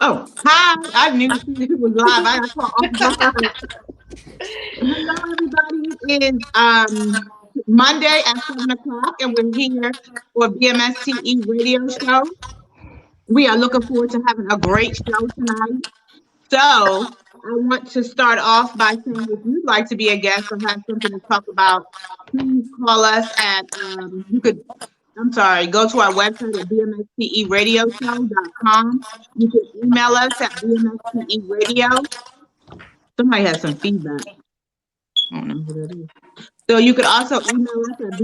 Oh, hi. I knew it was live. I got caught off guard. Hello, everybody. It is Monday at 7 o'clock, and we're here for BMSTE radio show. We are looking forward to having a great show tonight. So, I want to start off by saying if you'd like to be a guest or have something to talk about, please call us at, go to our website at bmsteradioshow.com. You can email us at bmsteradio. Somebody has some feedback. I don't know who that is. So you could also email us at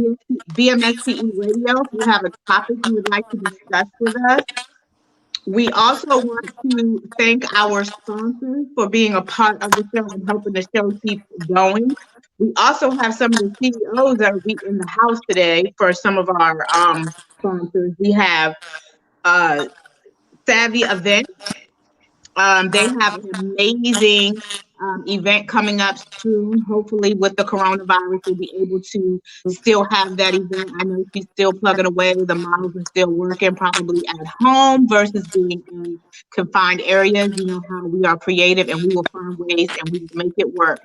BMSTE Radio if you have a topic you would like to discuss with us. We also want to thank our sponsors for being a part of the show and helping the show keep going. We also have some of the CEOs that will be in the house today for some of our sponsors. We have uh, Savvy Event. They have an amazing event coming up soon. Hopefully, with the coronavirus, we'll be able to still have that event. I know she's still plugging away. The models are still working, probably at home versus being in confined areas. You know how we are creative and we will find ways and we will make it work.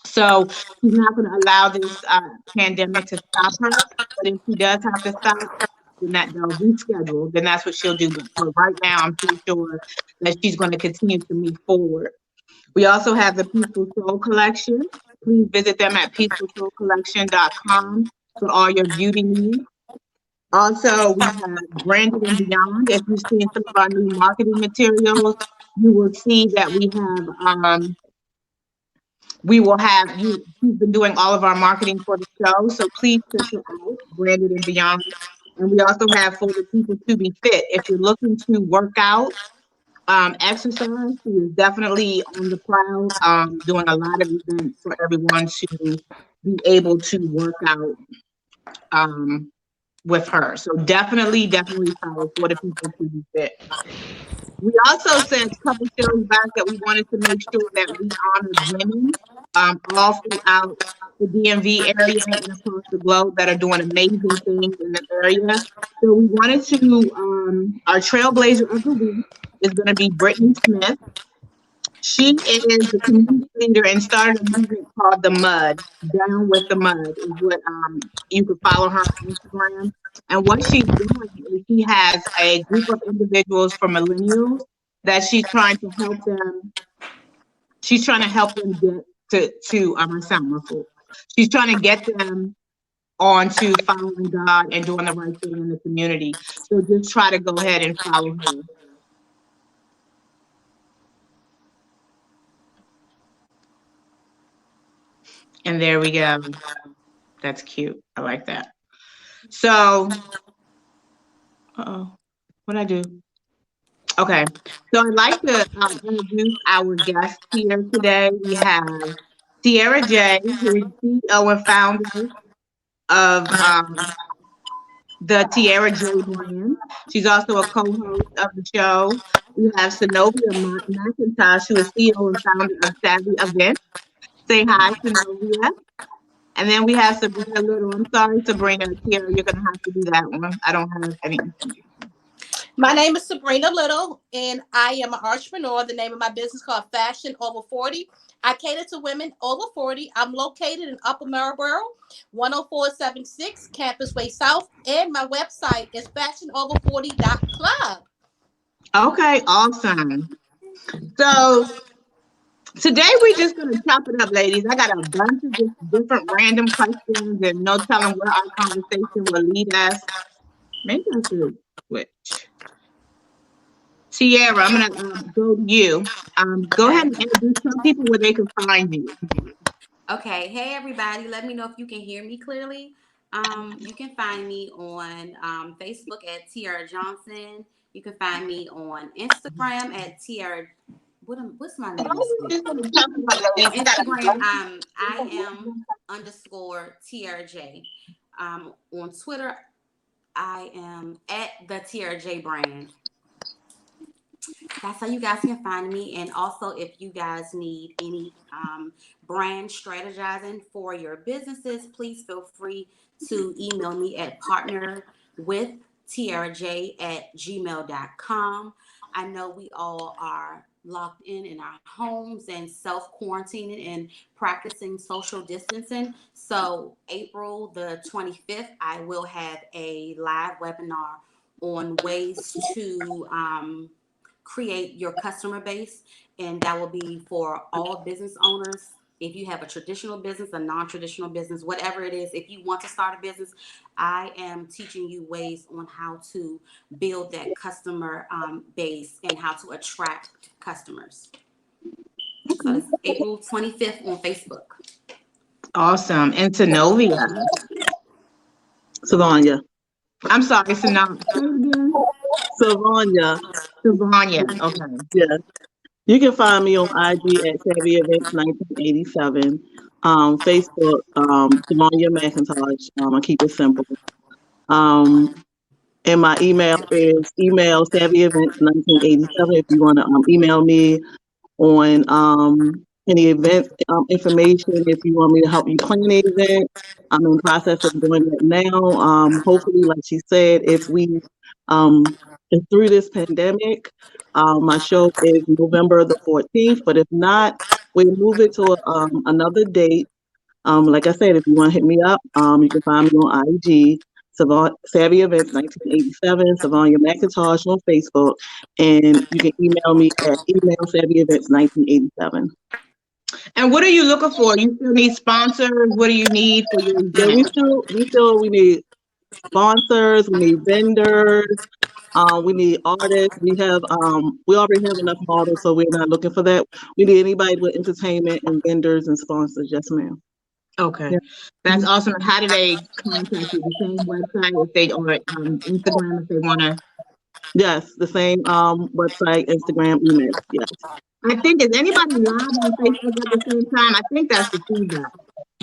So she's not going to allow this pandemic to stop her. But if she does have to stop, then they'll reschedule. Then that's what she'll do. But for right now, I'm pretty sure that she's going to continue to move forward. We also have the Peaceful Soul Collection. Please visit them at peacefulsoulcollection.com for all your beauty needs. Also, we have Branded and Beyond. If you've seen some of our new marketing materials, you will see that we will have you. We've been doing all of our marketing for the show, so please check it out, Branded and Beyond. And we also have for the people to be fit. If you're looking to work out, exercise, she is definitely on the prowl, doing a lot of events for everyone to be able to work out um, with her. So definitely follow for the people to be fit. We also said a couple shows back that we wanted to make sure that we honored women all throughout the DMV area and across the globe that are doing amazing things in the area. So we wanted to, our trailblazer of the week is going to be Brittany Smith. She is the community leader and started a movement called The Mud. Down with the Mud is what you can follow her on Instagram. And what she's doing is she has a group of individuals for millennials that she's trying to help them. She's trying to help them get to I sound muffled. She's trying to get them onto following God and doing the right thing in the community. So just try to go ahead and follow her. And there we go. That's cute. I like that. So, what'd I do? Okay. So I'd like to introduce our guests here today. We have Sierra J, who is CEO and founder of the Tierra J brand. She's also a co-host of the show. We have Zenobia McIntosh, who is CEO and founder of Savvy Event. Say hi, Zenobia. And then we have Sabrina Little. I'm sorry, Sabrina. Tierra, you're going to have to do that one. I don't have any. My name is Sabrina Little, and I am an entrepreneur. The name of my business is called Fashion Over 40. I cater to women over 40. I'm located in Upper Marlboro, 10476 Campus Way South, and my website is fashionover40.club. Okay, awesome. So today we're just going to chop it up, ladies. I got a bunch of just different random questions and no telling where our conversation will lead us. Maybe I should switch. Sierra, I'm going to go to you. Go ahead and introduce some people where they can find you. Okay. Hey, everybody. Let me know if you can hear me clearly. You can find me on Facebook at Tiara Johnson. You can find me on Instagram at Tiara. What's my name? Instagram, I am underscore TRJ. On Twitter, I am at the TRJ brand. That's how you guys can find me. And also, if you guys need any brand strategizing for your businesses, please feel free to email me at partnerwithtr tiaraj@gmail.com. I know we all are locked in our homes and self quarantining and practicing social distancing. So, April the 25th, I will have a live webinar on ways to create your customer base, and that will be for all business owners. If you have a traditional business, a non-traditional business, whatever it is, if you want to start a business, I am teaching you ways on how to build that customer base and how to attract customers. So Okay. it's April 25th on Facebook. Awesome. And Synovia. Savanya. I'm sorry, Synovia. Say it again. Savanya. Savanya. Okay. Yes. You can find me on IG at Savvy Events 1987. Facebook, Savanya McIntosh. I keep it simple. Um, and my email is email Savvy Events 1987. If you want to email me on any event information. If you want me to help you plan an event, I'm in the process of doing that now. Hopefully, like she said, if we if through this pandemic, my show is November the 14th. But if not, we move it to another date. Like I said, if you want to hit me up, you can find me on IG. Savvy Events 1987, Savonya McIntosh on Facebook, and you can email me at email Savvy Events 1987. And what are you looking for? You still need sponsors? What do you need for your Yeah, event? we need sponsors, we need vendors, we need artists. We already have enough models, so we're not looking for that. We need anybody with entertainment and vendors and sponsors. Yes, ma'am. Okay. Yeah. That's Mhm. awesome. How do they contact you? The same website if they or Instagram if they want to? Yes, the same website, Instagram, email. Yes. I think is anybody live on Facebook at the same time? I think that's the feedback.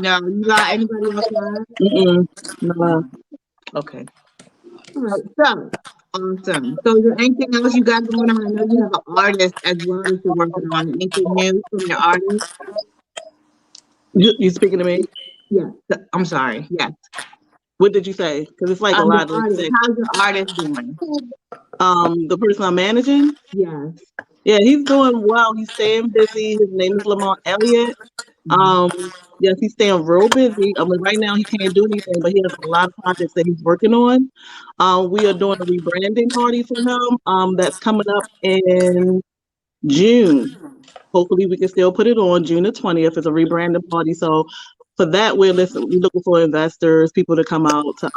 No, you live anybody else live? Mm-mm. No. Okay. All right. So awesome. So is there anything else you got going on? I know you have an artist as well that you're working on. Anything new from your artist? You speaking to me? Yes. I'm sorry. Yes. What did you say? Because it's like a Your lot of artist. things. How's your artist doing? The person I'm managing, Yes. yeah, he's doing well. He's staying busy. His name is Lamont Elliott. Mhm. Yes, he's staying real busy. I mean, right now he can't do anything, but he has a lot of projects that he's working on. We are doing a rebranding party for him. That's coming up in June. Hopefully, we can still put it on June the 20th. It's a rebranding party. So for that, we're looking for investors, people to come out to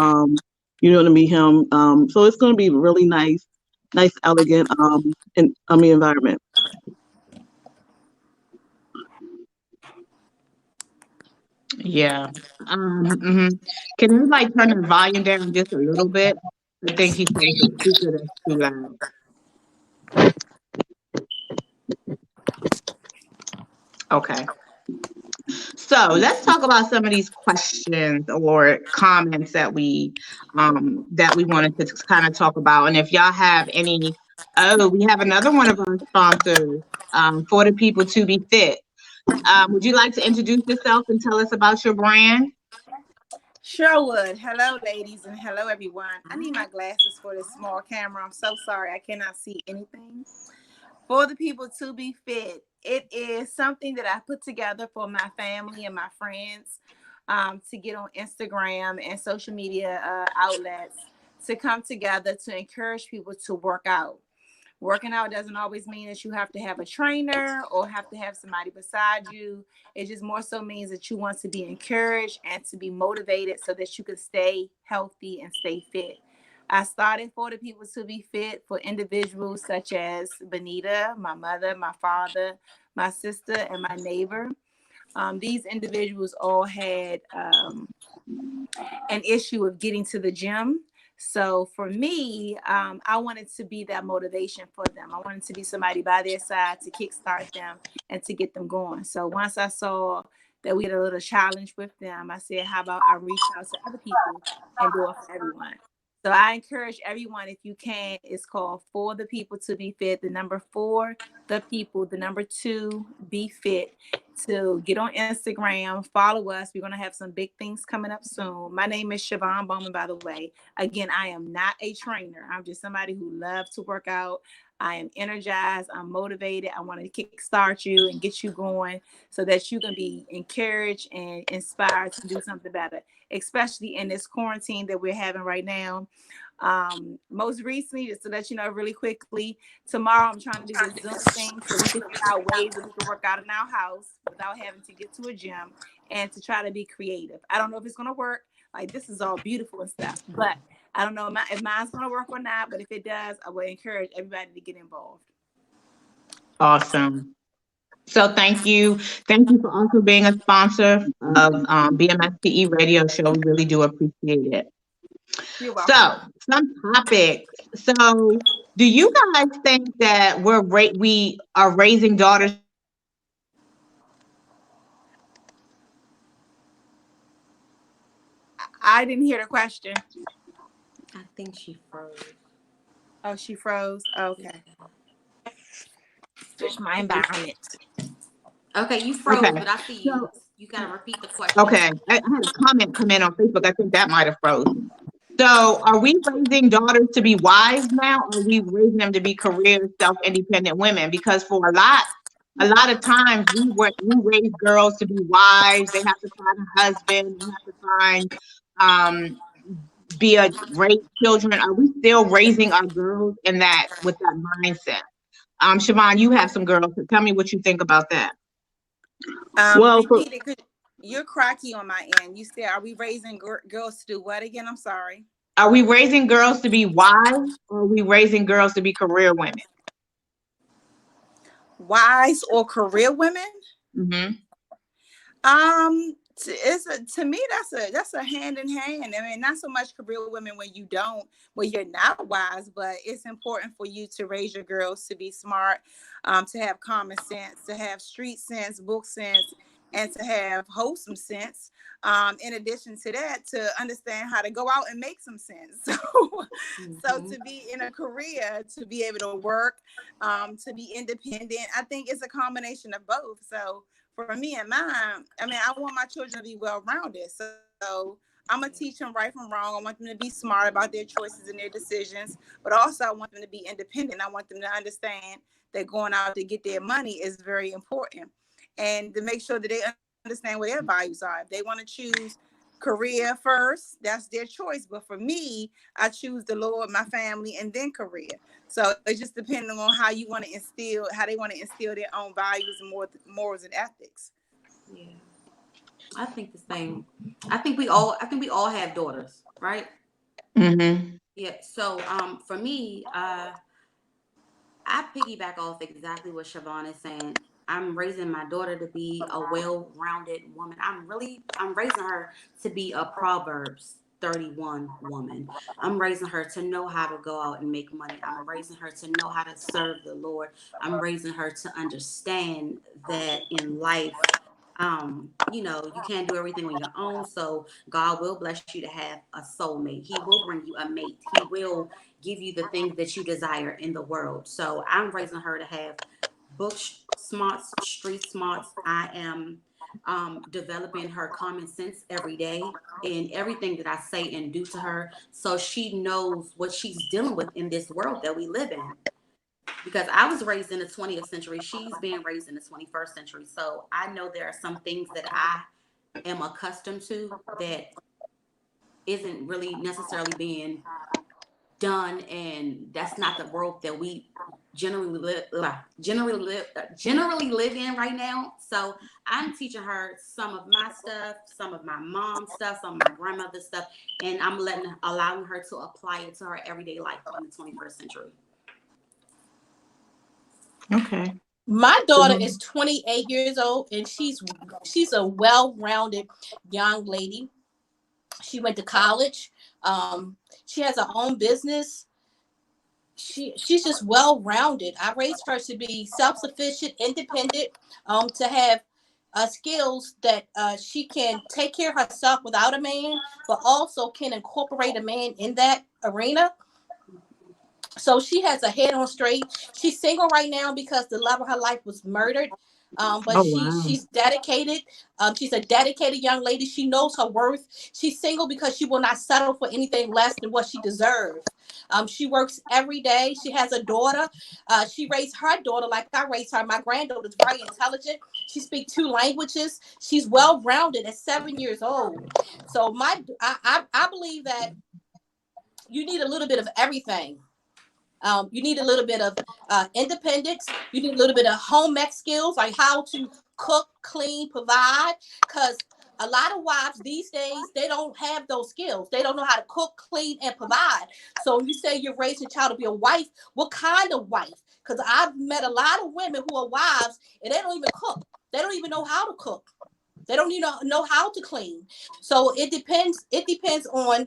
to meet him. So it's going to be really nice, elegant environment. Yeah. Mhm. Can everybody turn the volume down just a little bit? I think he said it's a speaker that's too loud. Okay. So let's talk about some of these questions or comments that we wanted to kind of talk about. And if y'all have any, oh, we have another one of our sponsors, for the people to be fit. Would you like to introduce yourself and tell us about your brand? Sure would. Hello, ladies, and hello, everyone. I need my glasses for this small camera. I'm so sorry. I cannot see anything. For the people to be fit, it is something that I put together for my family and my friends to get on Instagram and social media outlets to come together to encourage people to work out. Working out doesn't always mean that you have to have a trainer or have to have somebody beside you. It just more so means that you want to be encouraged and to be motivated so that you can stay healthy and stay fit. I started for the people to be fit for individuals such as Benita, my mother, my father, my sister, and my neighbor. These individuals all had an issue of getting to the gym. So for me, I wanted to be that motivation for them. I wanted to be somebody by their side to kickstart them and to get them going. So once I saw that we had a little challenge with them, I said, how about I reach out to other people and do it for everyone? So I encourage everyone, if you can, it's called For the People to Be Fit, the number 4, the people, the number 2, be fit, to get on Instagram, follow us. We're going to have some big things coming up soon. My name is Siobhan Bowman, by the way. Again, I am not a trainer. I'm just somebody who loves to work out. I am energized. I'm motivated. I want to kickstart you and get you going so that you can be encouraged and inspired to do something better, especially in this quarantine that we're having right now. Most recently, just to let you know really quickly, tomorrow I'm trying to do this Zoom thing so we can figure out ways that we can work out in our house without having to get to a gym and to try to be creative. I don't know if it's going to work. Like, this is all beautiful and stuff, but I don't know if mine's going to work or not. But if it does, I will encourage everybody to get involved. Awesome. So thank you. Thank you for also being a sponsor of BMSTE Radio Show. We really do appreciate it. You're So welcome. some topics. So do you guys think that we are raising daughters? I didn't hear the question. I think she froze. Oh, she froze. Okay. Switch my environment. Okay, you froze, Okay. but I see you. So, You gotta repeat the question. okay. I had a comment come in on Facebook. I think that might have frozen. So are we raising daughters to be wives now, or are we raising them to be career, self-independent women? Because for a lot of times we raise girls to be wives. They have to find a husband. They have to find um raise children. Are we still raising our girls in that with that mindset? Siobhan, you have some girls. So tell me what you think about that. Well, Repeat it, 'cause you're cracky on my end. You said, "Are we raising girls to do what again?" I'm sorry. Are we raising girls to be wives, or are we raising girls to be career women? Wise or career women? Mm-hmm. To me that's a hand in hand. I mean, not so much career women when you're not wise, but it's important for you to raise your girls to be smart, to have common sense, to have street sense, book sense, and to have wholesome sense. In addition to that, to understand how to go out and make some sense. So to be in a career, to be able to work, to be independent, I think it's a combination of both. So for me and mine, I mean, I want my children to be well-rounded. So I'm going to teach them right from wrong. I want them to be smart about their choices and their decisions, but also I want them to be independent. I want them to understand that going out to get their money is very important, and to make sure that they understand what their values are. If they want to choose career first, that's their choice. But for me, I choose the Lord, my family, and then career. So it's just depending on how they want to instill their own values and morals and ethics. Yeah, I think the same. I think we all have daughters, right? Mm-hmm. Yeah. So for me, I piggyback off exactly what Siobhan is saying. I'm raising my daughter to be a well-rounded woman. I'm raising her to be a Proverbs 31 woman. I'm raising her to know how to go out and make money. I'm raising her to know how to serve the Lord. I'm raising her to understand that in life, you can't do everything on your own. So God will bless you to have a soulmate. He will bring you a mate. He will give you the things that you desire in the world. So I'm raising her to have book smarts, street smarts. I am developing her common sense every day in everything that I say and do to her, so she knows what she's dealing with in this world that we live in. Because I was raised in the 20th century, she's being raised in the 21st century. So I know there are some things that I am accustomed to that isn't really necessarily being done, and that's not the world that we generally live in right now. So I'm teaching her some of my stuff, some of my mom's stuff, some of my grandmother's stuff, and I'm allowing her to apply it to her everyday life in the 21st century. Okay. My daughter is 28 years old, and she's a well-rounded young lady. She went to college. She has her own business. She's just well-rounded. I raised her to be self-sufficient, independent, to have skills that she can take care of herself without a man, but also can incorporate a man in that arena. So she has a head on straight. She's single right now because the love of her life was murdered. But Oh wow. she's dedicated. She's a dedicated young lady. She knows her worth. She's single because she will not settle for anything less than what she deserves. She works every day. She has a daughter. She raised her daughter like I raised her. My granddaughter is very intelligent. She speaks 2 languages. She's well rounded at 7 years old. So I believe that you need a little bit of everything. You need a little bit of independence. You need a little bit of home ec skills, like how to cook, clean, provide. Because a lot of wives these days, they don't have those skills. They don't know how to cook, clean, and provide. So you say you're raising a child to be a wife. What kind of wife? Because I've met a lot of women who are wives and they don't even cook. They don't even know how to cook. They don't even know how to clean. So it depends. It depends on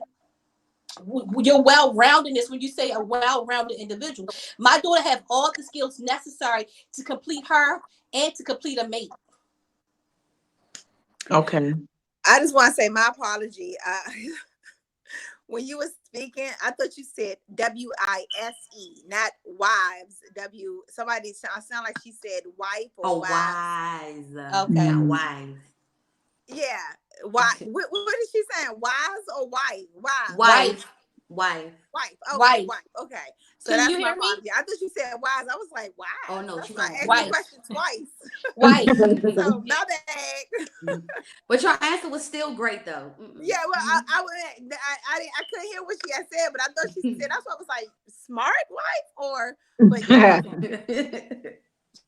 your well-roundedness. When you say a well-rounded individual, my daughter have all the skills necessary to complete her and to complete a mate. Okay. I just want to say my apology. When you were speaking, I thought you said WISE, not wives. Somebody sound like she said wife or wives. Wise. Okay. Not Mm. wise. Yeah. Why? What is she saying? Wise or wife? Wives. Wife. Wife. Wife. Wife. Okay. Wife. Wife. Okay. So Can you that's my hear me? apology. I thought you said wise. I was like, Oh wives. no, That's she's why on I asked the Wife. wife. question twice. Wife. So my bad. But your answer was still great though. Yeah, well, I couldn't hear what she had said, but I thought she said that's why I was like smart wife but yeah,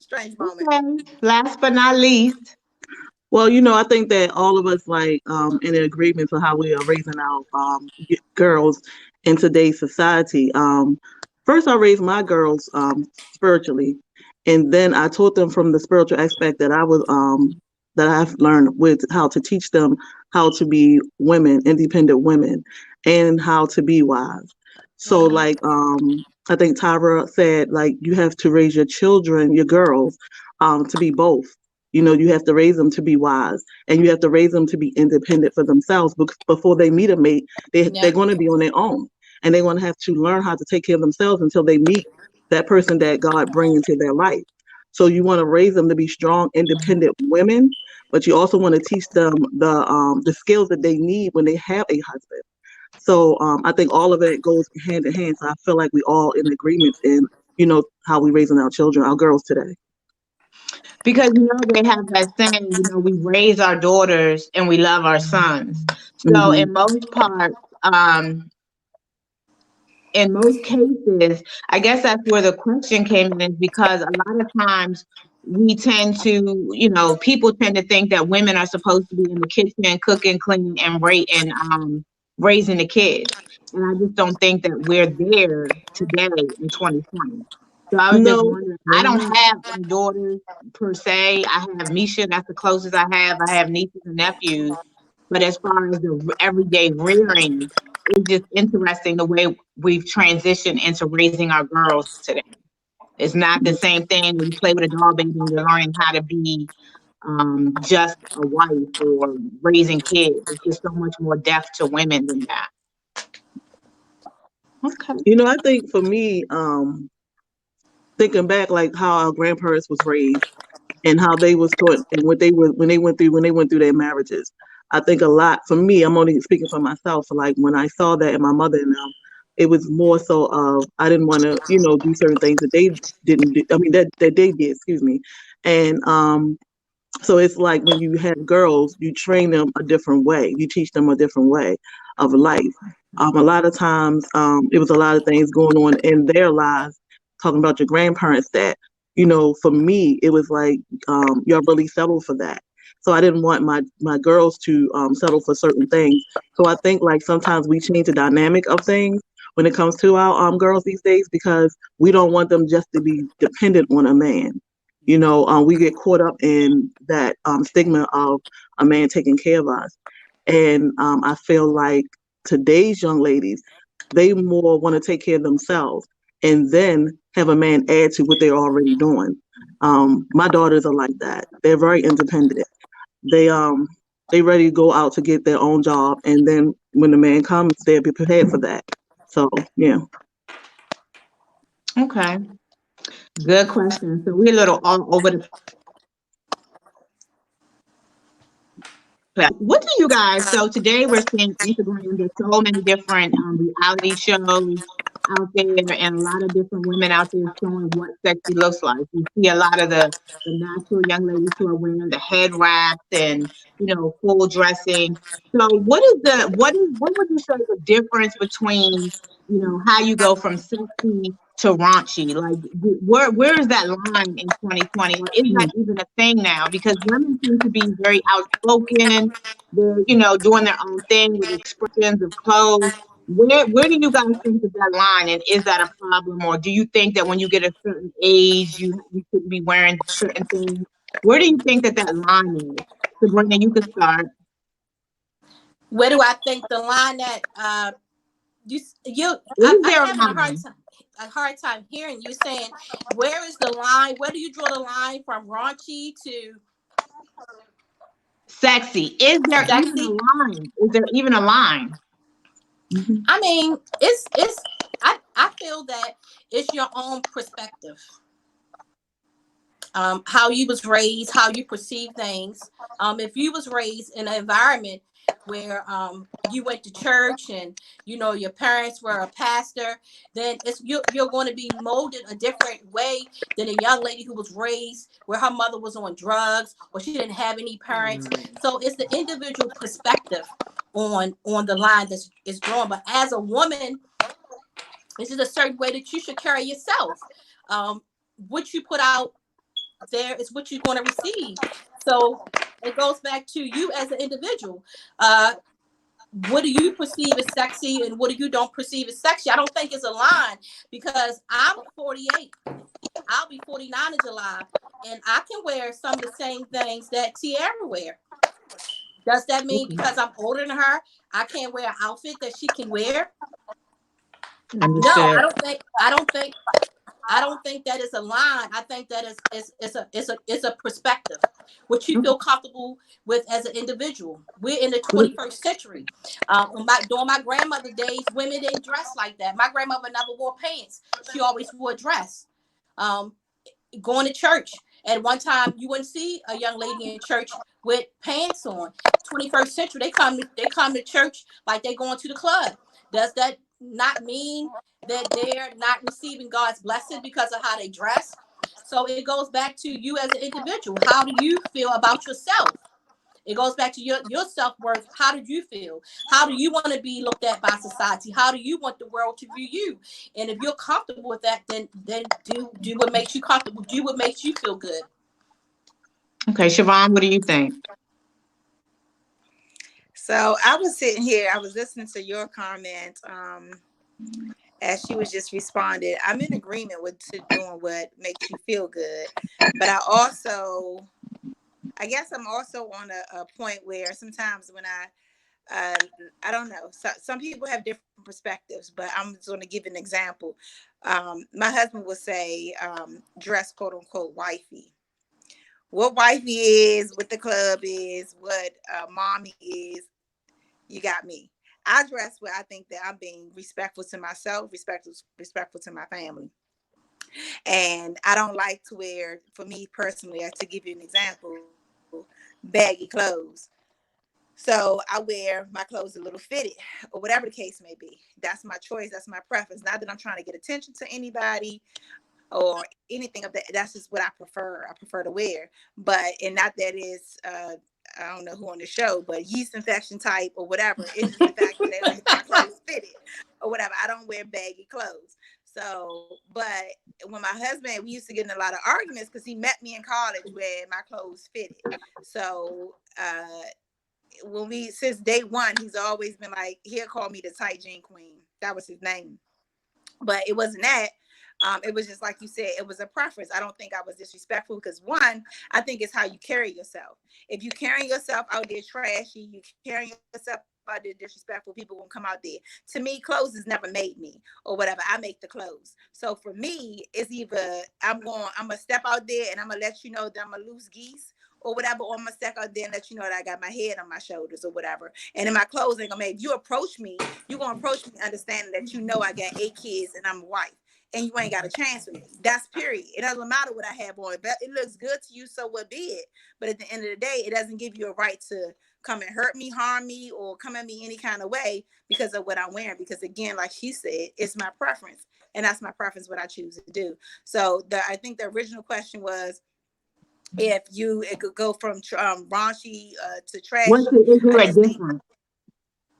strange moment. Okay. Last but not least. Well, I think that all of us like in agreement to how we are raising our girls in today's society. First, I raised my girls spiritually, and then I taught them from the spiritual aspect that I've learned with how to teach them how to be women, independent women, and how to be wise. So, Mhm. like I think Tyra said, like you have to raise your children, your girls, to be both. You have to raise them to be wise, and you have to raise them to be independent for themselves. Before they meet a mate, they're Yeah. going to be on their own, and they're going to have to learn how to take care of themselves until they meet that person that God bring into their life. So you want to raise them to be strong, independent women, but you also want to teach them the skills that they need when they have a husband. So I think all of it goes hand in hand. So I feel like we all in agreement in how we raising our children, our girls today. Because they have that saying, we raise our daughters and we love our sons. So Hmm. in most cases, I guess that's where the question came in, is because a lot of times we tend to, people tend to think that women are supposed to be in the kitchen, cooking, cleaning, and raising the kids. And I just don't think that we're there today in 2020. So I was just No, wondering, I we're don't not. have any daughters per se. I have Misha, that's the closest I have. I have nieces and nephews. But as far as the everyday rearing, it's just interesting the way we've transitioned into raising our girls today. It's not the same thing when you play with a doll baby and you're learning how to be just a wife or raising kids. It's just so much more depth to women than that. Okay. I think for me, thinking back, like how our grandparents was raised and how they was taught and what they were when they went through their marriages. I think a lot for me. I'm only speaking for myself. Like when I saw that in my mother and them, it was more so of I didn't want to, do certain things that they didn't do. I mean that they did. Excuse me, and so it's like when you have girls, you train them a different way. You teach them a different way of life. A lot of times, it was a lot of things going on in their lives. Talking about your grandparents, that for me, it was like y'all really settled for that. So I didn't want my girls to settle for certain things. So I think like sometimes we change the dynamic of things when it comes to our girls these days because we don't want them just to be dependent on a man. We get caught up in that stigma of a man taking care of us. And I feel like today's young ladies, they more want to take care of themselves and then have a man add to what they're already doing. My daughters are like that. They're very independent. They ready to go out to get their own job, and then when the man comes, they'll be prepared for that. So yeah. Okay. Good question. So we're a little all over the what do you guys? So today we're seeing Instagram. There's so many different reality shows out there, and a lot of different women out there showing what sexy looks like. You see a lot of the natural young ladies who are wearing the head wraps and full dressing. So what would you say the difference between how you go from sexy to raunchy? Like where is that line in 2020? Or is that even a thing now? Because women seem to be very outspoken. They're doing their own thing with expressions of clothes. Where do you guys think is that line, and is that a problem, or do you think that when you get a certain age, you shouldn't be wearing certain things? Where do you think that line is? Sabrina, you could start. Where do I think the line that Is I'm there a having line? a hard time hearing you saying where is the line? Where do you draw the line from raunchy to Sexy. Is there even a sexy? line? Is there even a line? Mhm. I mean, it's I feel that it's your own perspective. How you was raised, how you perceive things. If you was raised in an environment where you went to church and your parents were a pastor, then you're going to be molded a different way than a young lady who was raised where her mother was on drugs or she didn't have any parents. So it's the individual perspective on the line that is drawn. But as a woman, this is a certain way that you should carry yourself. What you put out there is what you're going to receive. So it goes back to you as an individual. What do you perceive as sexy and what do you don't perceive as sexy? I don't think it's a line because I'm 48. I'll be 49 in July, and I can wear some of the same things that Tiara wear. Does that mean because I'm older than her, I can't wear an outfit that she can wear? No, Understood. I don't think that is a line. I think that is a perspective, what you feel comfortable with as an individual. We're in the 21st century. During my grandmother's days, women didn't dress like that. My grandmother never wore pants. She always wore a dress. Um, Going to church. At one time, you wouldn't see a young lady in church with pants on. 21st century, they come to church like they going to the club. Does that not mean that they're not receiving God's blessing because of how they dress? So it goes back to you as an individual. How do you feel about yourself? It goes back to your self-worth. How do you feel? How do you want to be looked at by society? How do you want the world to view you? And if you're comfortable with that, then do what makes you comfortable. Do what makes you feel good. Okay, Siobhan, what do you think? So I was sitting here, I was listening to your comment as she was just responded. I'm in agreement with doing what makes you feel good. But I guess I'm also on a point where sometimes when I don't know. So, some people have different perspectives, but I'm just going to give an example. My husband would say, dress quote unquote wifey. What wifey is, what the club is, what mommy is, you got me. I dress where I think that I'm being respectful to myself, respectful to my family. And I don't like to wear, for me personally, to give you an example, baggy clothes. So I wear my clothes a little fitted or whatever the case may be. That's my choice. That's my preference. Not that I'm trying to get attention to anybody or anything of that. That's just what I prefer. I prefer to wear. But, and not that is, I don't know who on the show, but yeast infection type or whatever. It's just the fact that they like my clothes fitted or whatever. I don't wear baggy clothes. So, but when my husband, we used to get in a lot of arguments because he met me in college where my clothes fitted. So, since day one, he's always been like, he'll call me the tight jean queen. That was his name. But it wasn't that. It was just like you said, it was a preference. I don't think I was disrespectful because one, I think it's how you carry yourself. If you carry yourself out there trashy, you carry yourself out there disrespectful, people gonna come out there. To me, clothes has never made me or whatever. I make the clothes. So for me, it's either I'm gonna step out there and I'm gonna let you know that I'm a loose geese or whatever, or I'm gonna step out there and let you know that I got my head on my shoulders or whatever. And then my clothes ain't gonna make, if you approach me, you're gonna approach me understanding that you know I got 8 kids and I'm a wife. and you ain't got a chance with me. That's period. It doesn't matter what I have on, but it looks good to you, so what be it? But at the end of the day, it doesn't give you a right to come and hurt me, harm me, or come at me any kind of way because of what I'm wearing. Because again, like she said, it's my preference, and that's my preference what I choose to do. So I think the original question was if it could go from raunchy to trashy. Is I there a just think, difference?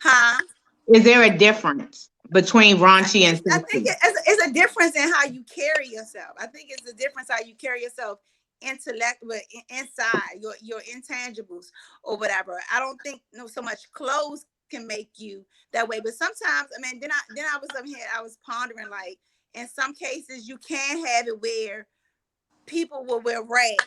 huh? Is there a difference between raunchy and I think sexy? it's a difference in how you carry yourself. I think it's a difference how you carry yourself inside your intangibles or whatever. I don't think so much clothes can make you that way. But sometimes, I mean, then I was up here, I was pondering, like, in some cases you can have it where people will wear rags.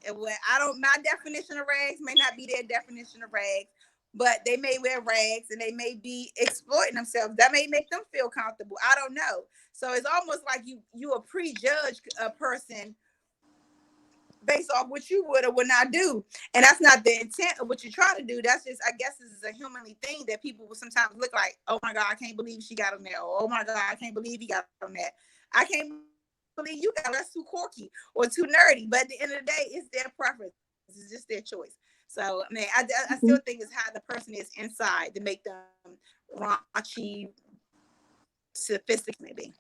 And where my definition of rags may not be their definition of rags, but they may wear rags and they may be exploiting themselves. That may make them feel comfortable. I don't know. So it's almost like you a prejudge a person based off what you would or would not do. And that's not the intent of what you're trying to do. That's just, I guess this is a humanly thing that people will sometimes look like, oh my God, I can't believe she got on that. Or, oh my God, I can't believe he got on that. I can't believe you got, that's too quirky or too nerdy. But at the end of the day, it's their preference. It's just their choice. So, I mean, I still think it's how the person is inside to make them raunchy, sophisticated, maybe.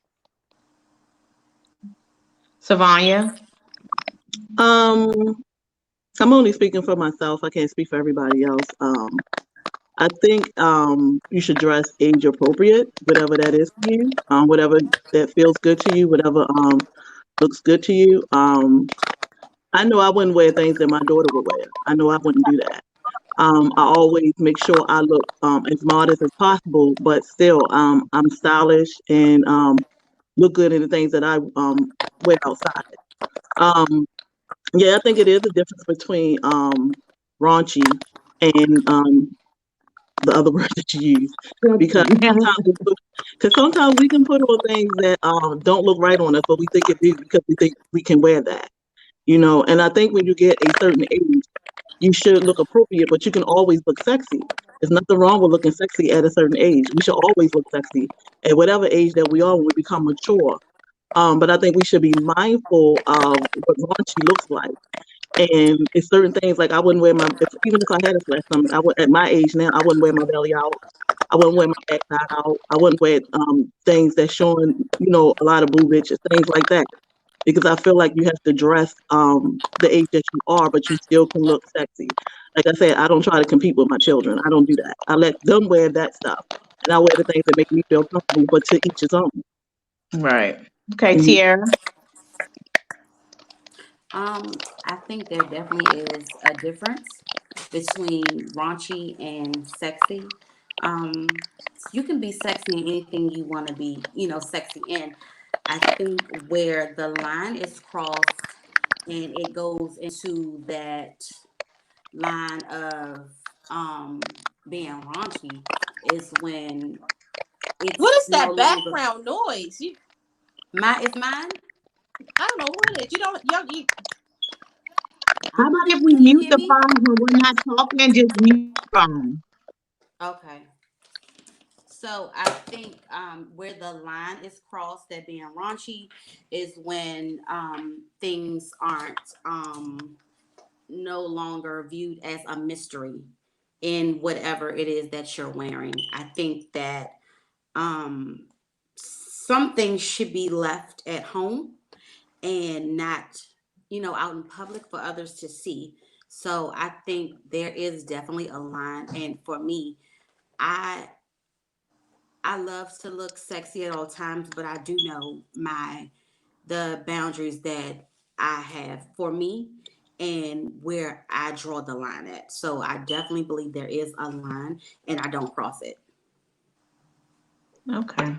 Savanya? I'm only speaking for myself. I can't speak for everybody else. I think you should dress age appropriate, whatever that is for you, whatever that feels good to you, whatever looks good to you. I know I wouldn't wear things that my daughter would wear. I know I wouldn't do that. I always make sure I look as modest as possible, but still I'm stylish and look good in the things that I wear outside. Yeah, I think it is a difference between raunchy and the other word that you use, because sometimes we can put on things that don't look right on us, but we think it is because we think we can wear that, And I think when you get a certain age, you should look appropriate, but you can always look sexy. There's nothing wrong with looking sexy at a certain age. We should always look sexy at whatever age that we are when we become mature. But I think we should be mindful of what raunchy looks like. And it's certain things like I wouldn't wear even if I had a flat stomach, I would, at my age now, I wouldn't wear my belly out. I wouldn't wear my backside out. I wouldn't wear things that's showing, a lot of boobage and things like that. Because I feel like you have to dress the age that you are, but you still can look sexy. Like I said, I don't try to compete with my children. I don't do that. I let them wear that stuff. And I wear the things that make me feel comfortable, but to each his own. Right. Okay, Mhm. Tiara. I think there definitely is a difference between raunchy and sexy. Um, you can be sexy in anything you want to be, sexy in. I think where the line is crossed and it goes into that line of being raunchy is when What it's is no that longer background noise? it's mine. I don't know what it is. You don't, you How about if we Can you mute hear the me? phone when we're not talking, just mute the phone? Okay. So I think where the line is crossed at being raunchy is when things aren't no longer viewed as a mystery in whatever it is that you're wearing. I think that um, some things should be left at home and not, out in public for others to see. So I think there is definitely a line. And for me, I I love to look sexy at all times, but I do know the boundaries that I have for me and where I draw the line at. So I definitely believe there is a line and I don't cross it. Okay.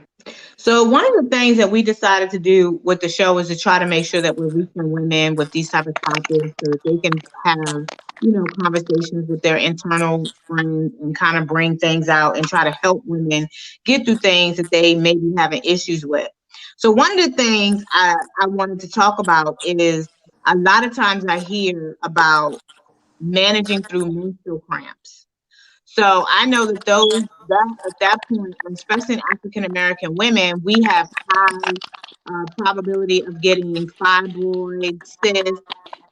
So one of the things that we decided to do with the show is to try to make sure that we're reaching women with these type of topics so that they can have, conversations with their internal friends and kind of bring things out and try to help women get through things that they may be having issues with. So one of the things I wanted to talk about is a lot of times I hear about managing through menstrual cramps. So I know that that at that point, especially in African American women, we have high probability of getting fibroids, cysts,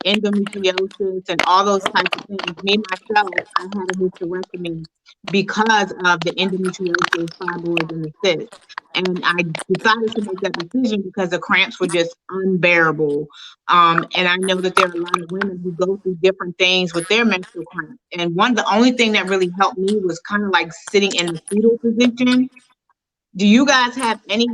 endometriosis, and all those types of things. Me myself, I had a hysterectomy because of the endometriosis, fibroids, and the cysts. And I decided to make that decision because the cramps were just unbearable. And I know that there are a lot of women who go through different things with their menstrual cramps. And the only thing that really helped me was kind of like sitting in the fetal position. Do you guys have any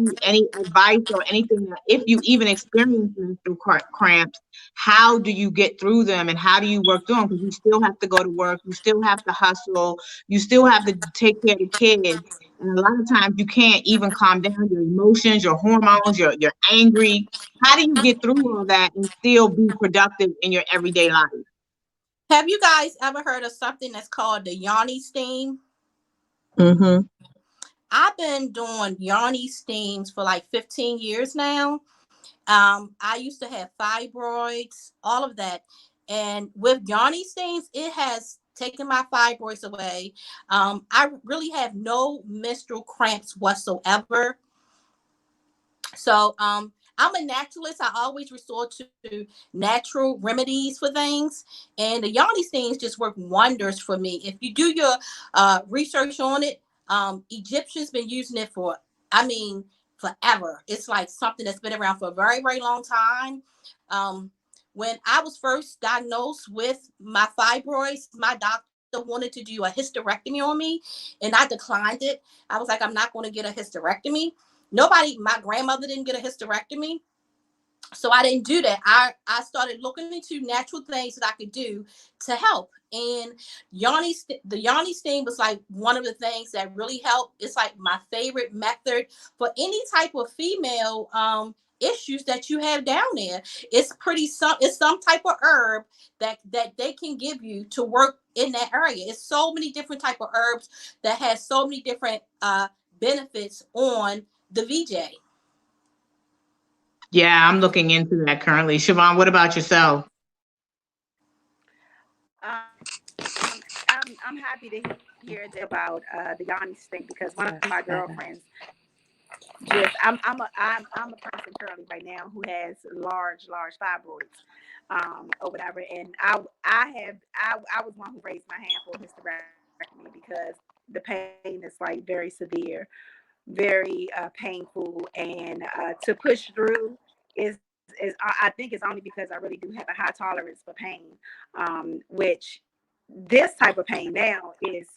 advice or anything that if you even experience menstrual cramps, how do you get through them and how do you work through them? Because you still have to go to work, you still have to hustle, you still have to take care of the kids, and a lot of times you can't even calm down your emotions, your hormones, you're angry. How do you get through all that and still be productive in your everyday life? Have you guys ever heard of something that's called the yoni steam? Mm-hmm. I've been doing yoni steams for like 15 years now. I used to have fibroids, all of that. And with yoni steams, it has taken my fibroids away. I really have no menstrual cramps whatsoever. So I'm a naturalist. I always resort to natural remedies for things, and the yoni steams just work wonders for me. If you do your research on it, Egyptians been using it for, I mean, forever. It's like something that's been around for a very, very long time. Um, when I was first diagnosed with my fibroids, my doctor wanted to do a hysterectomy on me, and I declined it. I was like, I'm not going to get a hysterectomy. Nobody, my grandmother didn't get a hysterectomy, so I didn't do that. I started looking into natural things that I could do to help. And the yoni steam was like one of the things that really helped. It's like my favorite method for any type of female issues that you have down there. It's some type of herb that they can give you to work in that area. It's so many different type of herbs that has so many different benefits on the VJ. Yeah, I'm looking into that currently. Siobhan, what about yourself? I'm happy to hear about the Yanni steak because one of my girlfriends just I'm a person currently right now who has large fibroids or whatever, and I was one who raised my hand for hysterectomy because the pain is like very severe, very painful, and to push through is I think it's only because I really do have a high tolerance for pain, which this type of pain now is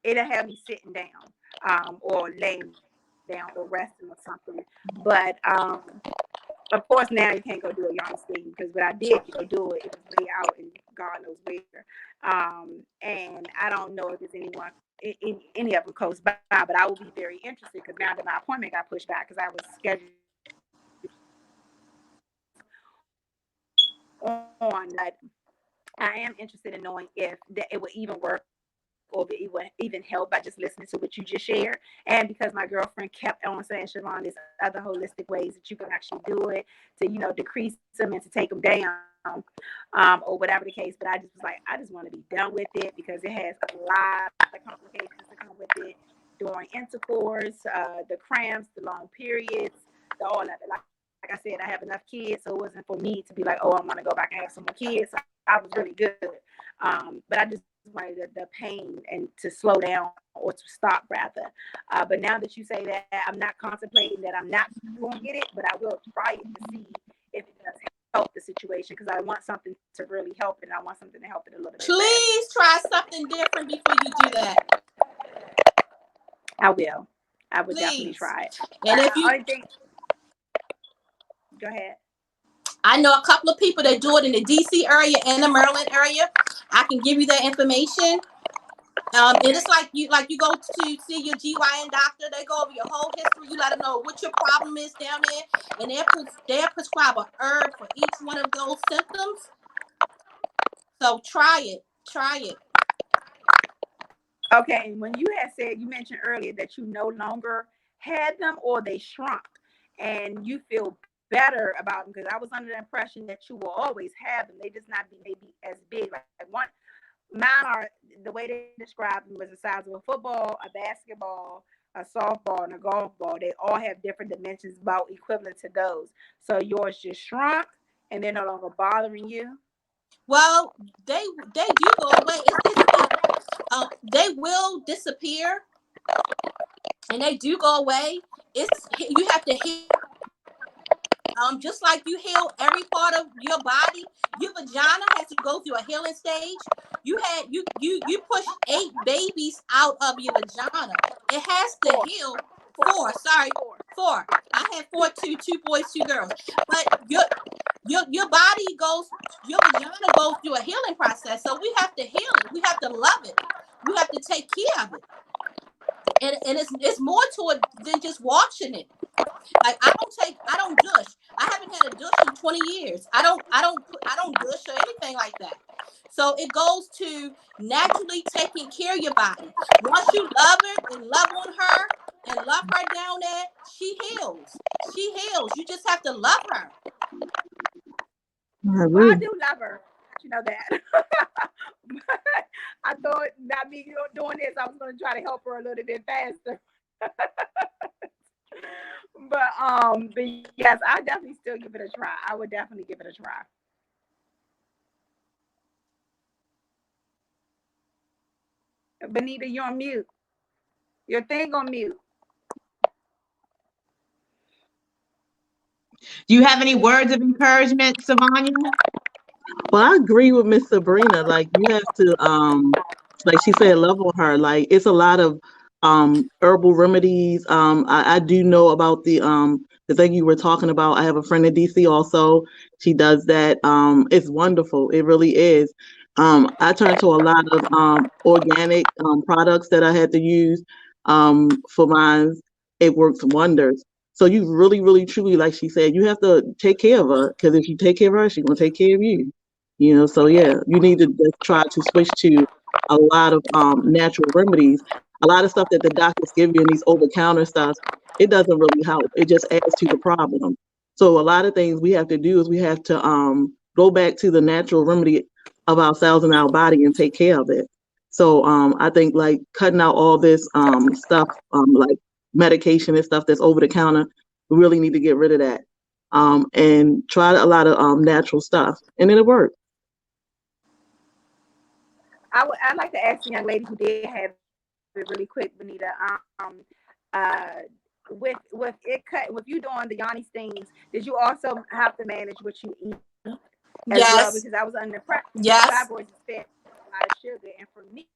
it'll have me sitting down or laying down or resting or something. But of course now you can't go do a yarn steam because what I did go do it was way out in God knows where. And I don't know if there's anyone in any of them close by, but I will be very interested because now that my appointment got pushed back because I was scheduled on that. I am interested in knowing if that it would even work or if it would even help by just listening to what you just shared. And because my girlfriend kept on saying, Siobhan, there's other holistic ways that you can actually do it to, decrease them and to take them down, or whatever the case. But I just was like, I just want to be done with it because it has a lot of complications to come with it during intercourse, the cramps, the long periods, the all of it. Like I said, I have enough kids, so it wasn't for me to be like, oh, I'm going to go back and have some more kids. So I was really good. But I just wanted the pain and to slow down or to stop rather. But now that you say that, I'm not contemplating that I'm not going to get it, but I will try it to see if it does help the situation because I want something to really help it and I want something to help it a little bit. Please try something different before you do that. I will. I would Please. definitely try it. And if you go ahead. I know a couple of people that do it in the DC area and the Maryland area. I can give you that information. And it's like you go to see your GYN doctor. They go over your whole history. You let them know what your problem is down there, and they'll prescribe a herb for each one of those symptoms. So try it. Try it. Okay, when you mentioned earlier that you no longer had them or they shrunk, and you feel better about them because I was under the impression that you will always have them. They just not be maybe as big. Like mine are the way they described them was the size of a football, a basketball, a softball, and a golf ball. They all have different dimensions about equivalent to those. So yours just shrunk and they're no longer bothering you. Well, they do go away. They will disappear, and they do go away. It's you have to heal. Just like you heal every part of your body, your vagina has to go through a healing stage. You push 8 babies out of your vagina. It has to heal. Four. I had four, two boys, 2 girls. But your body goes, your vagina goes through a healing process. So we have to heal it. We have to love it. We have to take care of it. And it's more to it than just washing it. Like I don't douche. I haven't had a douche in 20 years. I don't douche or anything like that. So it goes to naturally taking care of your body. Once you love it and love on her and love her down there, she heals. She heals. You just have to love her. I Well, I agree. do love her. You know that. I thought not me doing this, I was going to try to help her a little bit faster. But yes, I definitely still give it a try. I would definitely give it a try. Benita, you're on mute. Your thing on mute. Do you have any words of encouragement, Savanya? Well, I agree with Miss Sabrina. Like you have to, like she said, love on her. Like it's a lot of herbal remedies. I do know about the thing you were talking about. I have a friend in DC also. She does that. It's wonderful. It really is. I turned to a lot of organic products that I had to use for mine. It works wonders. So you really, really, truly, like she said, you have to take care of her because if you take care of her, she's gonna take care of you. So yeah, you need to just try to switch to a lot of natural remedies. A lot of stuff that the doctors give you in these over counter stuff, it doesn't really help. It just adds to the problem. So a lot of things we have to do is we have to go back to the natural remedy of ourselves and our body and take care of it. So I think like cutting out all this stuff like medication and stuff that's over the counter, we really need to get rid of that. And try a lot of natural stuff, and it'll work. I'd like to ask the young lady who did have it really quick, Benita. Uh, with it cut, with you doing the Yanni steams, did you also have to manage what you eat as well? Yes. Because I was under pressure. Yes. Fibroids is fed a lot of sugar, and for me,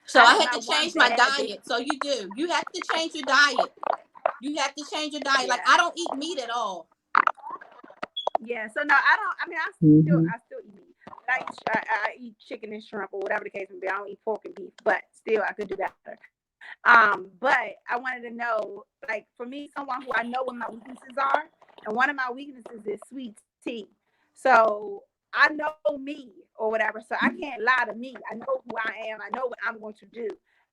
So I I know had my to one change my bad addiction. diet. So you do. You have to change your diet. You have to change your diet. Like Yeah, I don't eat meat at all. yeah. So no, I don't. I mean, Hmm. I still eat meat. I eat chicken and shrimp or whatever the case may be. I don't eat pork and beef, but still, I could do better. But I wanted to know, like, for me, someone who I know what my weaknesses are, and one of my weaknesses is sweet tea. So I know me or whatever, so I can't lie to me. I know who I am. I know what I'm going to do.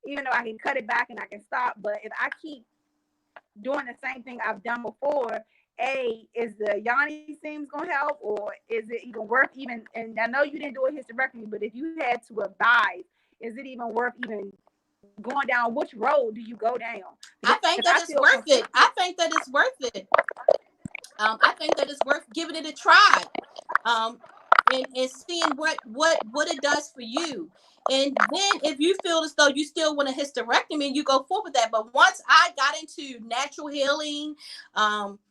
Even though I can cut it back and I can stop, but if I keep doing the same thing I've done before, is the Yanni seems gonna help, or is it even worth even? And I know you didn't do a hysterectomy, but if you had to advise, is it even worth even going down? Which road do you go down? I Because think I that it's feel worth it. conflicted. I think that it's worth it. I think that it's worth giving it a try. Um, and seeing what it does for you. And then if you feel as though you still want a hysterectomy, you go forward with that. But once I got into natural healing,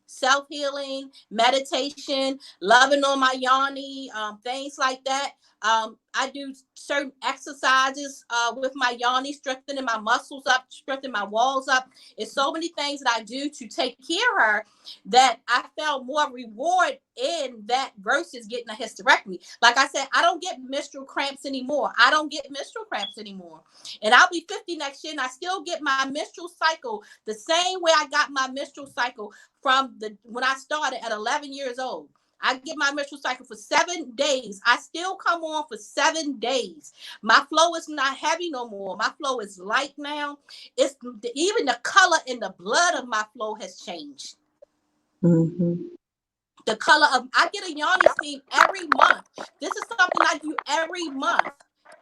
self-healing, meditation, loving on my yoni, things like that. I do certain exercises with my yoni, strengthening my muscles up, strengthening my walls up. It's so many things that I do to take care of her that I felt more reward in that versus getting a hysterectomy. Like I said, I don't get menstrual cramps anymore. I don't get menstrual cramps anymore. And I'll be 50 next year and I still get my menstrual cycle the same way I got my menstrual cycle from the when I started at 11 years old. I get my menstrual cycle for 7 days. I still come on for 7 days. My flow is not heavy no more. My flow is light now. It's even the color in the blood of my flow has changed. Hmm. The color of I get a yoni steam every month. This is something I do every month.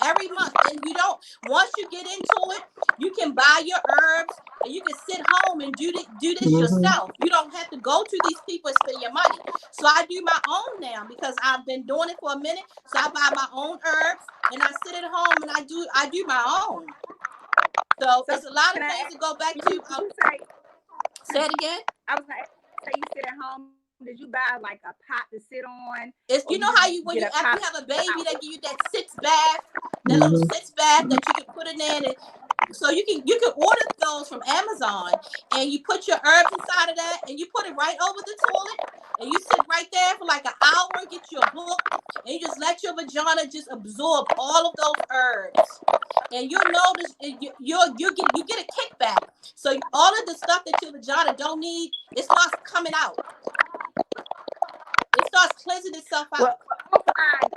every month. And you don't, once you get into it, you can buy your herbs and you can sit home and do this Mm-hmm. yourself. You don't have to go to these people and spend your money. So I do my own now because I've been doing it for a minute. So I buy my own herbs and I sit at home and I do my own. So So it's a lot can of I things ask to go back you, to. did you say, Say it again. I was gonna say you sit at home, did you buy like a pot to sit on, It's, or you you know just how you, when get you a after pot you have a of baby, they flowers? give you that sitz bath, that little Mm-hmm. sitz bath that you can put in there. So you can order those from Amazon, and you put your herbs inside of that, and you put it right over the toilet, and you sit right there for like an hour, get you a book, and you just let your vagina just absorb all of those herbs, and you'll notice you get a kickback. So all of the stuff that your vagina don't need, it starts coming out. It starts cleansing itself Well, out.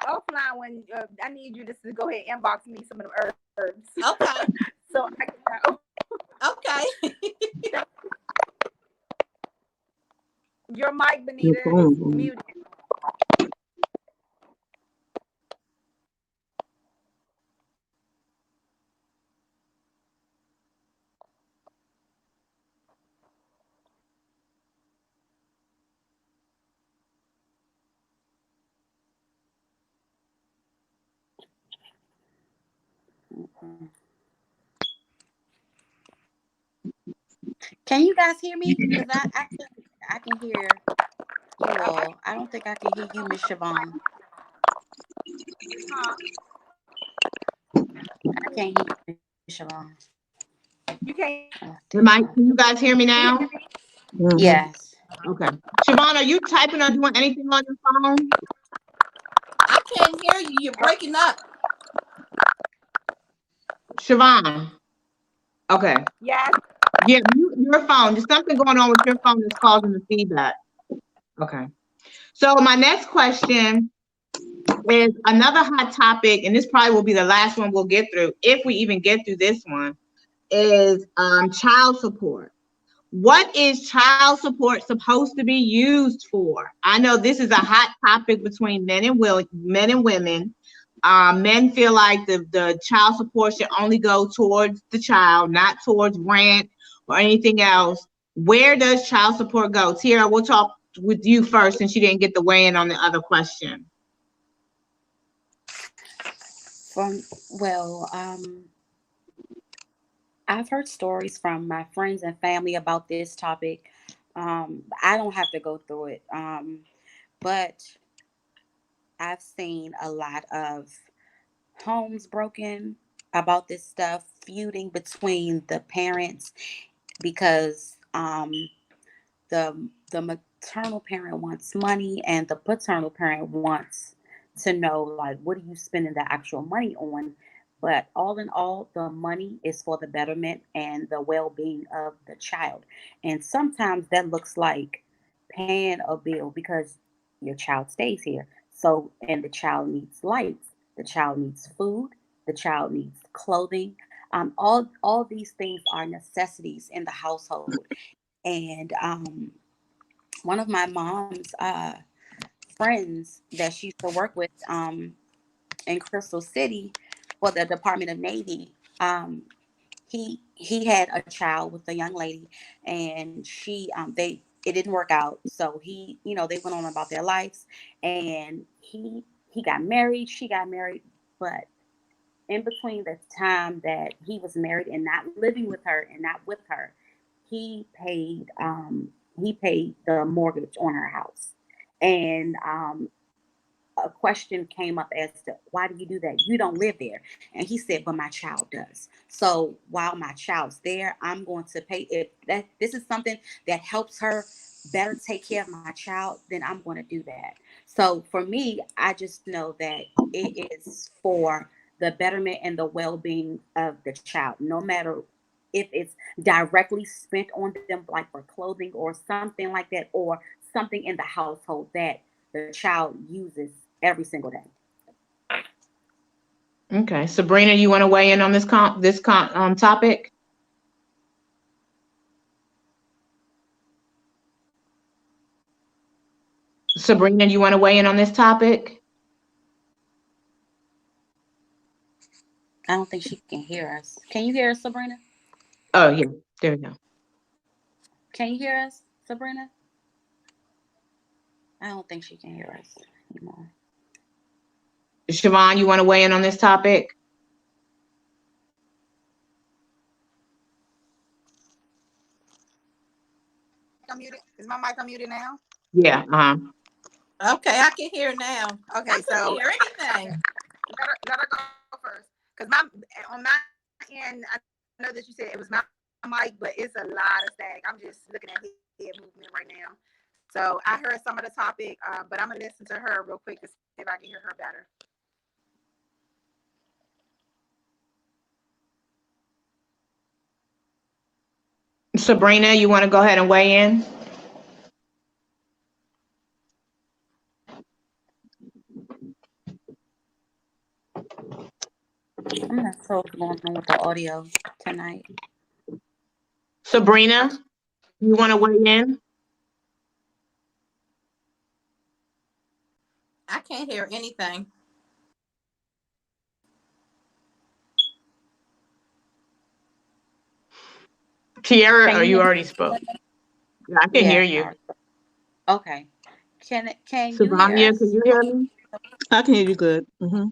offline, when I need you just to go ahead and inbox me some of them herbs, Okay. so I can know. Okay. Your mic, Your Benita, is phone. muted. Can you guys hear me? Because I can hear you all. I don't think I can hear you, Miss Siobhan. Huh? I can't hear you, Miss Siobhan. You can't Oh, Can you guys hear me hear now? me? Mm-hmm. yes. Okay. Siobhan, are you typing or doing anything on your phone? I can't hear you. You're breaking up. Siobhan. Okay. Yes. Yeah, mute your phone. There's something going on with your phone that's causing the feedback. Okay. So my next question is another hot topic, and this probably will be the last one we'll get through, if we even get through this one, is child support. What is child support supposed to be used for? I know this is a hot topic between men and women. Men feel like the child support should only go towards the child, not towards rent or anything else. Where does child support go? Tira, we'll talk with you first since you didn't get the weigh in on the other question. From well, I've heard stories from my friends and family about this topic. I don't have to go through it, but I've seen a lot of homes broken about this stuff, feuding between the parents because the maternal parent wants money and the paternal parent wants to know, like, what are you spending the actual money on. But all in all, the money is for the betterment and the well-being of the child, and sometimes that looks like paying a bill because your child stays here. So, and the child needs lights, the child needs food, the child needs clothing. All these things are necessities in the household. And one of my mom's friends that she used to work with in Crystal City for the Department of Navy, he had a child with a young lady, and she it didn't work out. So they went on about their lives, and he got married, she got married, but in between the time that he was married and not living with her and not with her, he paid the mortgage on her house. And a question came up as to, why do you do that? You don't live there. And he said, but my child does. So while my child's there, I'm going to pay. If that this is something that helps her better take care of my child, then I'm going to do that. So for me, I just know that it is for the betterment and the well-being of the child, no matter if it's directly spent on them, like for clothing or something like that, or something in the household that the child uses every single day. Okay, Sabrina, you want to weigh in on topic? Sabrina, you want to weigh in on this topic? I don't think she can hear us. Can you hear us, Sabrina? Oh yeah, there we go. Can you hear us, Sabrina? I don't think she can hear us anymore. Siobhan, you want to weigh in on this topic? Is my mic unmuted now? Yeah. Okay, I can hear now. Okay, I so couldn't hear anything. let her go first. Because on my end, I know that you said it was my mic, but it's a lot of static. I'm just looking at head movement right now. So I heard some of the topic, but I'm gonna listen to her real quick to see if I can hear her better. Sabrina, you want to go ahead and weigh in? I'm not sure what's going on with the audio tonight. Sabrina, you want to weigh in? I can't hear anything. Tiara, Can or you you hear? already spoke? Yeah, I can Yeah. hear you. Okay. Can you hear Savania, can us? you hear me? I can hear you good.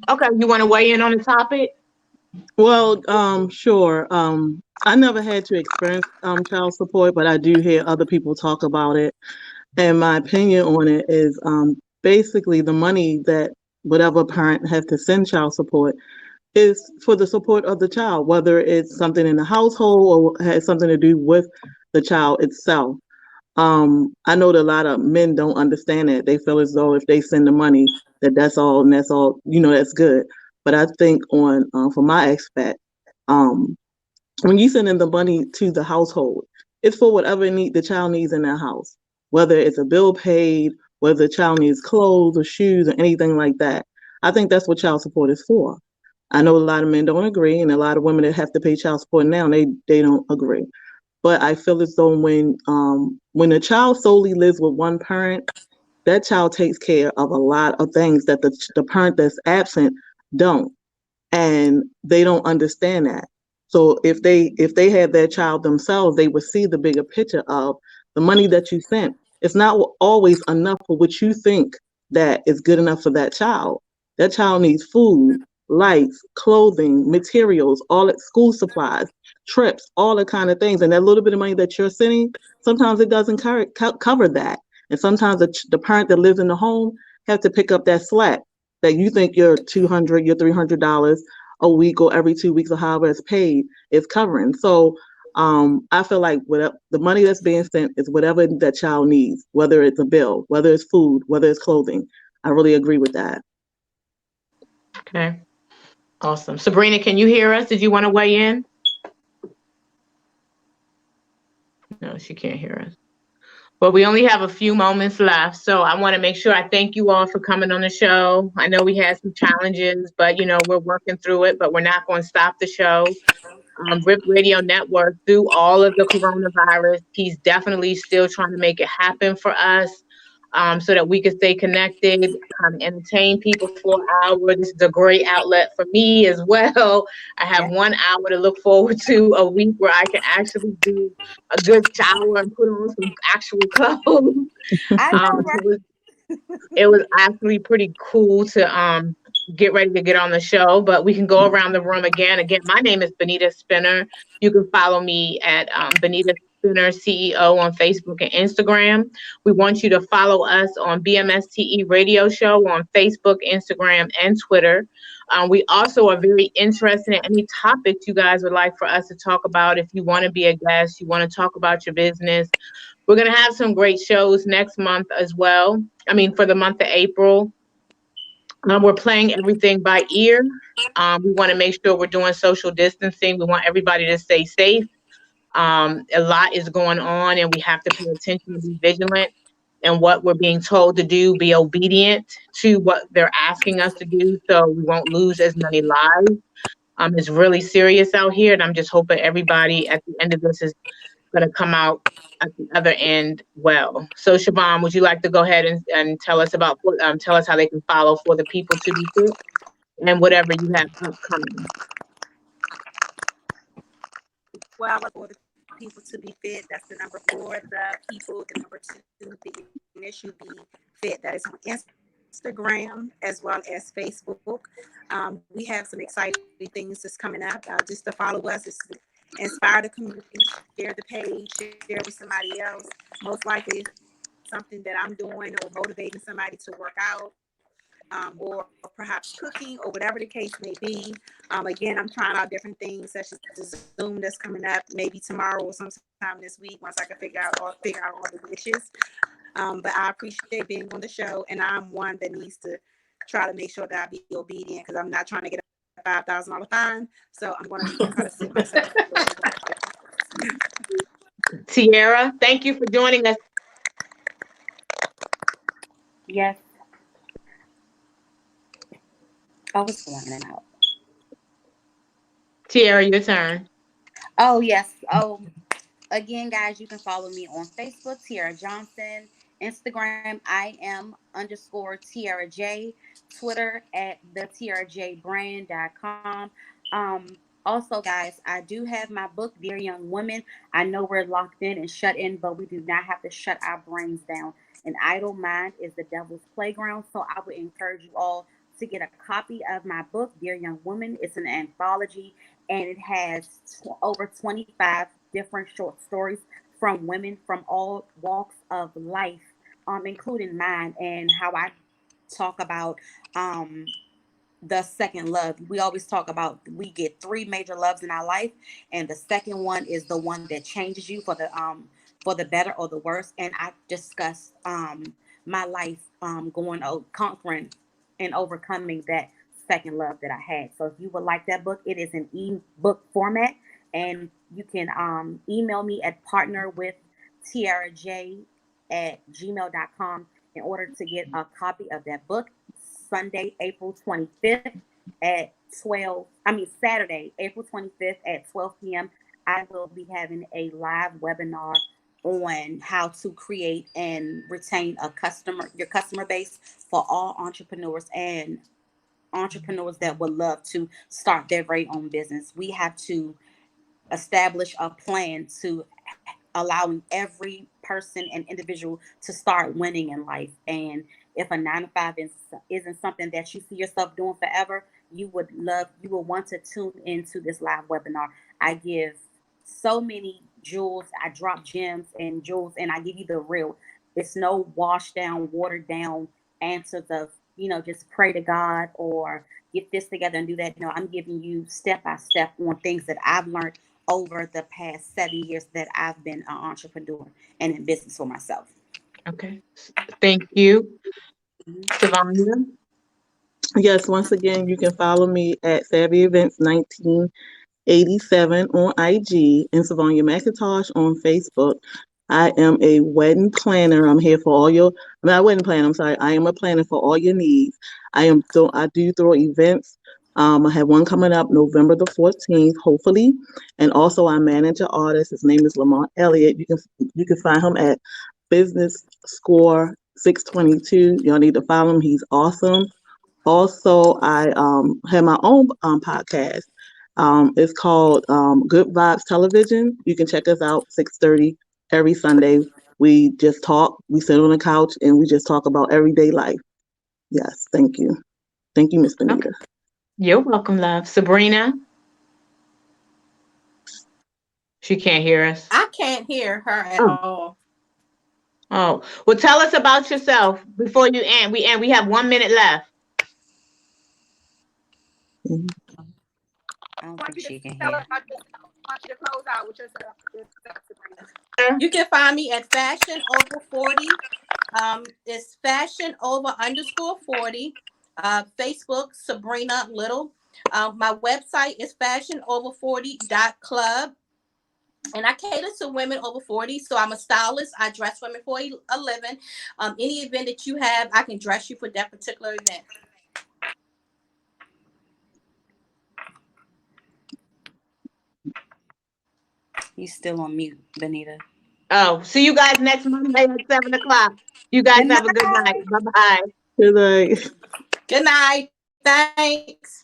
Okay, you want to weigh in on the topic? Well, sure. I never had to experience child support, but I do hear other people talk about it. And my opinion on it is basically the money that whatever parent has to send child support is for the support of the child, whether it's something in the household or has something to do with the child itself. I know that a lot of men don't understand that. They feel as though if they send the money, that's all and that's all, that's good. But I think for my aspect, um, when you send in the money to the household, it's for whatever need the child needs in that house, whether it's a bill paid, whether the child needs clothes or shoes or anything like that. I think that's what child support is for. I know a lot of men don't agree, and a lot of women that have to pay child support now, they don't agree. But I feel as though when a child solely lives with one parent, that child takes care of a lot of things that the parent that's absent don't, and they don't understand that. So if they had their child themselves, they would see the bigger picture of the money that you sent. It's not always enough for what you think that is good enough for that child. That child needs food, lights, clothing, materials, all that school supplies, trips, all the kind of things. And that little bit of money that you're sending, sometimes it doesn't cover that. And sometimes the parent that lives in the home have to pick up that slack that you think your your $300 a week or every 2 weeks or however it's paid is covering. So I feel like whatever the money that's being sent is whatever that child needs, whether it's a bill, whether it's food, whether it's clothing. I really agree with that. Okay, awesome. Sabrina, can you hear us? Did you want to weigh in? No, she can't hear us. Well, we only have a few moments left, so I want to make sure I thank you all for coming on the show. I know we had some challenges, but we're working through it, but we're not going to stop the show. RIP Radio Network, through all of the coronavirus, he's definitely still trying to make it happen for us, so that we can stay connected, entertain people for an hour. This is a great outlet for me as well. I have Yeah. 1 hour to look forward to a week where I can actually do a good shower and put on some actual clothes. I know, right? So it was actually pretty cool to get ready to get on the show, but we can go around the room again. Again, my name is Benita Spinner. You can follow me at Benita Spinner CEO on Facebook and Instagram. We want you to follow us on BMSTE Radio Show on Facebook, Instagram, and Twitter. We also are very interested in any topics you guys would like for us to talk about. If you want to be a guest, you want to talk about your business, we're going to have some great shows next month as well. I mean, for the month of April. We're playing everything by ear. We want to make sure we're doing social distancing. We want everybody to stay safe. A lot is going on, and we have to pay attention and be vigilant in what we're being told to do, be obedient to what they're asking us to do so we won't lose as many lives. It's really serious out here, and I'm just hoping everybody at the end of this is going to come out at the other end well. So, Siobhan, would you like to go ahead and tell us how they can follow for the people to be fit and whatever you have upcoming? 12 for the people to be fit. That's the number 4, the people. The number 2, the initial be fit. That is on Instagram as well as Facebook. We have some exciting things that's coming up. Just to follow us, is to inspire the community, share the page, share with somebody else. Most likely, something that I'm doing or motivating somebody to work out. Or perhaps cooking or whatever the case may be. Again, I'm trying out different things such as the Zoom that's coming up maybe tomorrow or sometime this week once I can figure out all the dishes. But I appreciate being on the show, and I'm one that needs to try to make sure that I be obedient because I'm not trying to get a $5,000 fine. So I'm going to try to sit myself. Tiara, thank you for joining us. Yes. Oh, it's going in and out. Tiara, your turn. Oh, yes. Oh, again, guys, you can follow me on Facebook, Tiara Johnson. Instagram, I am underscore Tiara J. Twitter at the TiaraJBrand.com. Also, guys, I do have my book, Dear Young Women. I know we're locked in and shut in, but we do not have to shut our brains down. An idle mind is the devil's playground. So I would encourage you all to get a copy of my book, Dear Young Women. It's an anthology, and it has over 25 different short stories from women from all walks of life, including mine, and how I talk about the second love. We always talk about we get 3 major loves in our life, and the second one is the one that changes you for the better or the worse. And I discuss my life going conquering and overcoming that second love that I had. So if you would like that book, it is an ebook format, and you can email me at partnerwithtiaraj@gmail.com in order to get a copy of that book. Sunday, April 25th at 12, Saturday, April 25th at 12 p.m., I will be having a live webinar on how to create and retain your customer base for all entrepreneurs and entrepreneurs that would love to start their very own business. We have to establish a plan to allowing every person and individual to start winning in life. And if a 9 to 5 isn't something that you see yourself doing forever, you will want to tune into this live webinar. I give so many jewels. I drop gems and jewels, and I give you the real. It's no washed down, watered down answers of, just pray to God or get this together and do that. No, I'm giving you step by step on things that I've learned over the past 7 years that I've been an entrepreneur and in business for myself. Okay. Thank you. Savannah? Yes, once again, you can follow me at Savvy Events 1987 on IG and Savonia McIntosh on Facebook. I am a wedding planner. I'm here for all your, I'm not a wedding planner, I'm sorry. I am a planner for all your needs. I do throw events. I have one coming up November the 14th, hopefully. And also I manage an artist. His name is Lamont Elliott. You can find him at Business Score 622. Y'all need to follow him. He's awesome. Also, I have my own podcast. It's called Good Vibes Television. You can check us out 6:30 every Sunday. We just talk. We sit on the couch and we just talk about everyday life. Yes, thank you. Thank you, Miss Benita. Okay. You're welcome, love. Sabrina? She can't hear us. I can't hear her at Oh. all. Oh, well, tell us about yourself before you end. We have 1 minute left. Mhm. I don't think she can Tell hear. her, I just want you to close out with yourself. You can find me at Fashion Over 40. It's Fashion Over underscore 40. Facebook, Sabrina Little. My website is fashionover40.club. And I cater to women over 40. So I'm a stylist. I dress women for a living. Any event that you have, I can dress you for that particular event. You still on mute, Benita. Oh, see you guys next Monday at 7 o'clock. You guys Good have a good night. night. Bye-bye. Good night. Good night. Thanks.